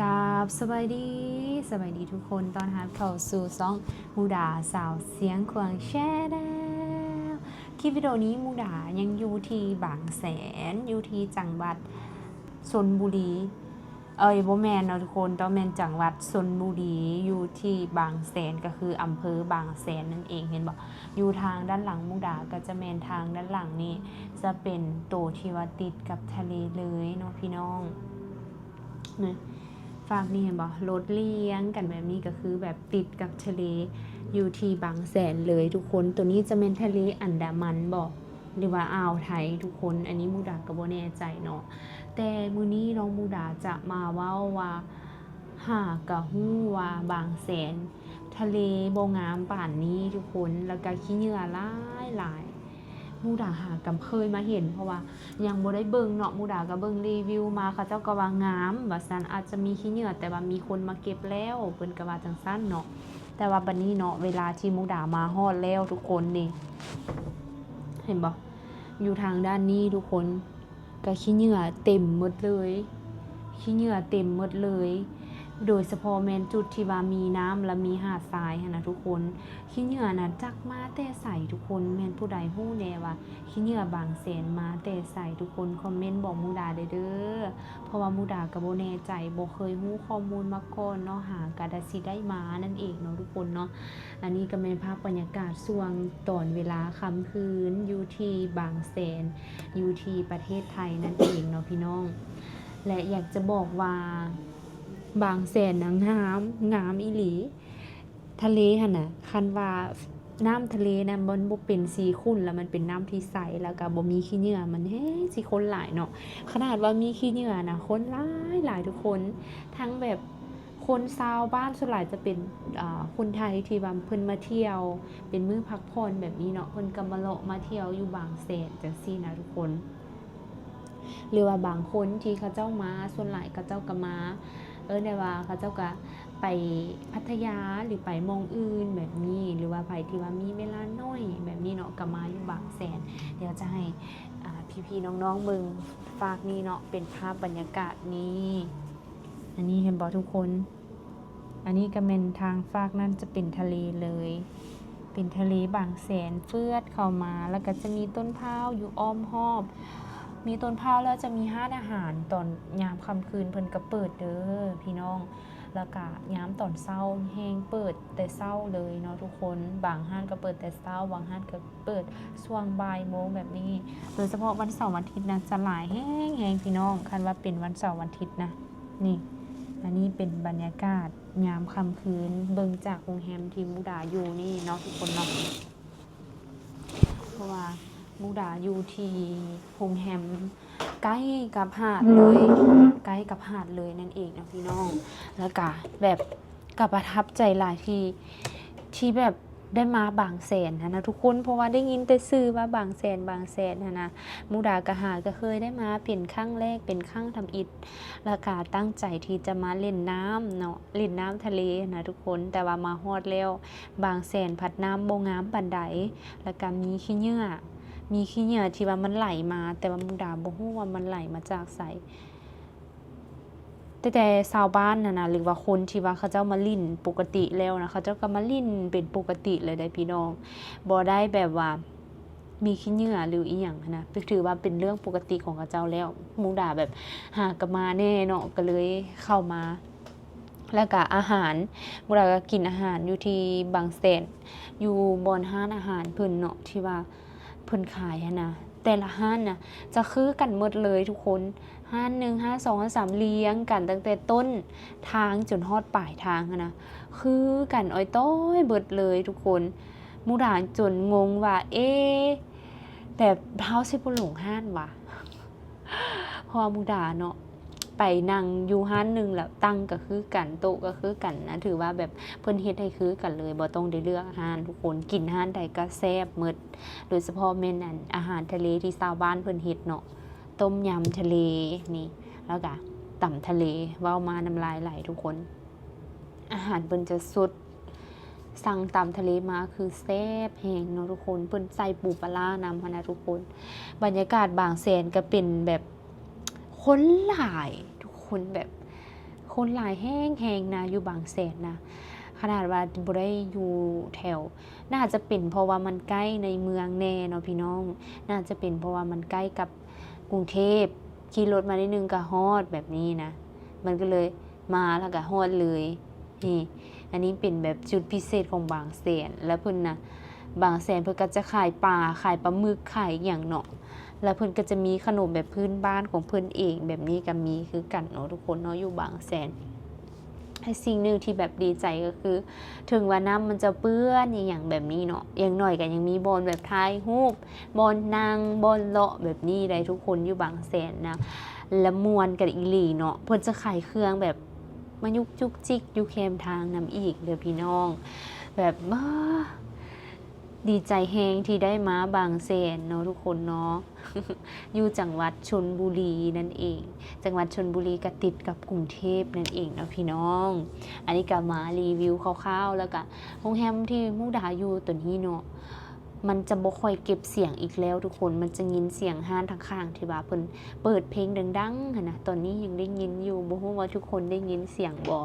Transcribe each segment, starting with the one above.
กับสบายดีทุกคนตอนรับเข้าสู่ซ่องมูดาสาวเสียงควางแช่แล้วคลิปวิดีโอนี้มูดายังอยู่ที่บางแสนอยู่ที่จังหวัดชลบุรีบ่แม่นเนาะทุกคนต้องแม่นจังหวัดชลบุรีอยู่ที่บางแสนก็คืออำเภอบางแสนนั่นเองเห็นบ่อยู่ทางด้านหลังมูดาก็จะแม่นทางด้านหลังนี่จะเป็นโตที่ว่าติดกับทะเลเลยเนาะพี่น้องนะฝากนี่เห็นบ่รถเลี้ยงกันแบบนี้ก็คือแบบติดกับทะเลอยู่ที่บางแสนเลยทุกคนตัวนี้จะเป็นทะเลอันดามันบ่หรือว่าอ่าวไทยทุกคนอันนี้มูดาก็บ่แน่ใจเนาะแต่มื้อนี้น้องมูดาจะมาเว้าว่าหากกะฮู้ว่าบางแสนทะเลบ่งามป่านนี้ทุกคนแล้วก็ขี้เหยื่อหลายมูดาหากำเคยมาเห็นเพราะว่ายังบ่ได้เบิ่งเนาะมูดาก็เบิ่งรีวิวมาเขาเจ้าก็ว่างามว่าซั่นอาจจะมีขี้เหยื่อแต่ว่ามีคนมาเก็บแล้วเพิ่นก็ว่าจังซั่นเนาะแต่ว่าบัดนี้เนาะเวลาที่มูดามาฮอดแล้วทุกคนนี่เห็นบ่อยู่ทางด้านนี้ทุกคนก็ขี้เหยื่อเต็มหมดเลยขี้เหยื่อเต็มหมดเลยโดยเฉพาะแม่นจุดที่ว่ามีน้ำและมีหาดทรายหั่นน่ะทุกคนขี้เหยื่อน่ะจักมาแต่ไสทุกคนแม่นผู้ใดฮู้แน่ว่าขี้เหยื่อบางแสนมาแต่ไสทุกคนคอมเมนต์บอกมูดาเด้อเพราะว่ามูดาก็บ่แน่ใจบ่เคยฮู้ข้อมูลมาก่อนเนาะหากะได้สิได้มานั่นเองเนาะทุกคนเนาะอันนี้ก็เป็นภาพบรรยากาศช่วงตอนเวลาค่ำคืนอยู่ที่บางแสนอยู่ที่ประเทศไทยนั่นเองเนาะพี่น้องและอยากจะบอกว่าบางแสนนะงามอีหลีทะเลหั่นน่ะคันว่าน้ำทะเลน่ะมันบ่เป็นสีขุ่นแล้วมันเป็นน้ำที่ใสแล้วก็บ่มีขี้เหยื่อมันสิคนหลายเนาะขนาดว่ามีขี้เหยื่อน่ะคนหลายทุกคนทั้งแบบคนชาวบ้านส่วนหลายจะเป็นคนไทยที่ว่าเพิ่นมาเที่ยวเป็นมื้อพักผ่อนแบบนี้เนาะเพิ่นก็มาเลาะมาเที่ยวอยู่บางแสนจังซี่นะทุกคนหรือว่าบางคนที่เขาเจ้ามาส่วนหลายเขาเจ้าก็มาได้ว่าเขาเจ้าก็ไปพัทยาหรือไปมองอื่นแบบนี้หรือว่าไปที่ว่ามีเวลาน้อยแบบนี้เนาะก็มาอยู่บางแสนเดี๋ยวจะให้พี่ๆน้องๆเบิ่งฝากนี้เนาะเป็นภาพบรรยากาศนี้อันนี้เห็นบ่ทุกคนอันนี้ก็เป็นทางฝากนั่นจะเป็นทะเลเลยเป็นทะเลบางแสนเฟื่อเข้ามาแล้วก็จะมีต้นพร้าวอยู่อ้อมรอบมีต้นพร้าวแล้วจะมีห้านอาหารตอนยามค่ำคืนเพิ่นก็เปิดเด้อพี่น้องแล้วก็ยามตอนเช้าแฮงเปิดแต่เช้าเลยเนาะทุกคนบางห้านก็เปิดแต่เช้าบางห้านก็เปิดช่วงบ่ายโมงแบบนี้โดยเฉพาะวันเสาร์วันอาทิตย์นะจะหลายแฮงพี่น้องคันว่าเป็นวันเสาร์วันอาทิตย์นะนี่อันนี้เป็นบรรยากาศยามค่ำคืนเบิ่งจากโรงแรมที่มุดาอยู่นี่เนาะทุกคนเนาะเพราะว่ามุดาอยู่ที่โรงแรมใกล้กับหาดเลยใกล้กับหาดเลยนั่นเองนะพี่น้องแล้วก็แบบก็ประทับใจหลายที่แบบได้มาบางแสนนะทุกคนเพราะว่าได้ยินแต่ชื่อว่าบางแสนนะมุดากะหาก็เคยได้มาเป็นครั้งแรกเป็นครั้งทำอิฐแล้วก็ตั้งใจที่จะมาเล่นน้ำเนาะเล่นน้ำทะเลนะทุกคนแต่ว่ามาฮอดแล้วบางแสนพัดน้ำบ่งามปานใดแล้วก็มีขี้เหยื่อที่ว่ามันไหลมาแต่ว่ามุดาบ่ฮู้ว่ามันไหลมาจากไสแต่ชาวบ้านนะหรือว่าคนที่ว่าเขาเจ้ามาลิ่นปกติแล้วนะเขาเจ้าก็มาลิ่นเป็นปกติเลยได้พี่น้องบ่ได้แบบว่ามีขี้เหงื่อหรืออีหยังนะถือว่าเป็นเรื่องปกติของเขาเจ้าแล้วมุดาแบบหากมาแน่เนาะก็เลยเข้ามาแล้วก็อาหารมุดาก็กินอาหารอยู่ที่บางแสนอยู่บนห้านอาหารเพิ่นเนาะที่ว่าเพิ่นขายนะแต่ละห้านน่ะจะคือกันหมดเลยทุกคนห้าน1 5 2 5 3เลี้ยงกันตั้งแต่ต้นทางจนฮอดปลายทางนะคือกันอ้อยต้อยเบิดเลยทุกคนมุดาจนงงว่าแต่เฮาสิบ่หลงห้านว่ะพอมุดาเนาะไปนั่งอยู่ห้านนึงแล้วตั้งก็คือกันโต๊ะก็คือกันนะถือว่าแบบเพิ่นเฮ็ดให้คือกันเลยบ่ต้องได้เลือกห้านทุกคนกินห้านใดก็แซ่บหมดโดยเฉพาะแม่นอาหารทะเลที่ชาวบ้านเพิ่นเฮ็ดเนาะต้มยำทะเลนี่แล้วก็ต่ำทะเลเว้ามาน้ำลายไหลทุกคนอาหารเพิ่นจะสดสั่งต่ำทะเลมาคือแซ่บแฮงเนาะทุกคนเพิ่นใส่ปูปลาร้านำนะทุกคนบรรยากาศบางแสนก็เป็นแบบคนหลายทุกคนแบบค คนหลายแห้งๆนะอยู่บางแสนนะขนาดว่าบ่ได้อยู่แถวน่าจะเป็นเพราะว่ามันใกล้ในเมืองแน่เนาะพี่น้องน่าจะเป็นเพราะว่ามันใกล้กับกรุงเทพขี่รถมานิดนึงก็ฮอดแบบนี้นะมันก็เลยมาแล้วก็ฮอดเลยนี่อันนี้เป็นแบบจุดพิเศษของบางแสนแล้วเพิ่นนะบางแสนเพิ่นก็จะขายปลาหมึกขายอย่างเนาะแล้วเพิ่นก็จะมีขนมแบบพื้นบ้านของเพิ่นเองแบบนี้ก็มีคือกันเนาะทุกคนเนาะอยู่บางแสนให้สิ่งหนึ่งที่แบบดีใจก็คือถึงว่าน้ำมันจะเปื้อนอย่างแบบนี้เนาะอย่างหน่อยก็ยังมีบอลแบบถ่ายรูปบอลนางบอลเลาะแบบนี้ได้ทุกคนอยู่บางแสนนะและมวนกันอีหลีเนาะเพิ่นจะขายเครื่องแบบมายุกจุกจิกอยู่แคมทางน้ำอีกเด้อพี่น้องแบบดีใจแฮงที่ได้มาบางแสนเนาะทุกคนเนาะ อยู่จังหวัดชลบุรีนั่นเอง จังหวัดชลบุรีก็ติดกับกรุงเทพนั่นเองเนาะพี่น้อง อันนี้ก็มารีวิวคร่าวๆแล้วก็โรงแรมที่มุกดาอยู่ตัวนี้เนาะมันจะบ่ค่อยเก็บเสียงอีกแล้วทุกคนมันจะยินเสียงห้านทางข้างที่ว่าเพิ่นเปิดเพลงดังๆหั่นนะตอนนี้ยังได้ยินอยู่บ่ฮู้ว่าทุกคนได้ยินเสียงบ่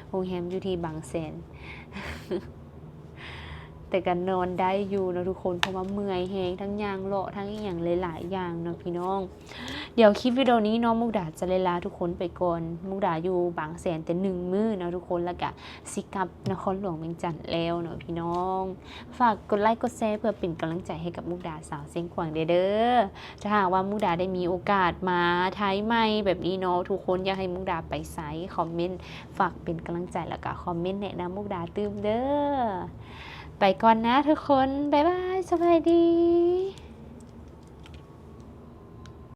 โรงแรมอยู่ที่บางแสน แต่ก็นอนได้อยู่นะทุกคนเพราะว่าเมื่อยแฮงทั้งยางเลาะทั้งอีหยังหลายๆอย่างเนาะพี่น้องเดี๋ยวคลิปวิดีโอนี้น้องมุกดาจะลาทุกคนไปก่อนมุกดาอยู่บางแสนแต่1 มื้อเนาะทุกคนแล้วก็สิกลับนครหลวงเวียงจันทน์แล้วเนาะพี่น้องฝากกดไลค์กดแชร์เพื่อเป็นกำลังใจให้กับมุกดาสาวเสียงขวางเด้อถ้าหากว่ามุกดาได้มีโอกาสมาไทยใหม่แบบนี้เนาะทุกคนอยากให้มุกดาไปไสคอมเมนต์ฝากเป็นกำลังใจแล้วก็คอมเมนต์แนะนำมุกดาตื้มเด้อไปก่อนนะทุกคน บ๊ายบาย สวัสดี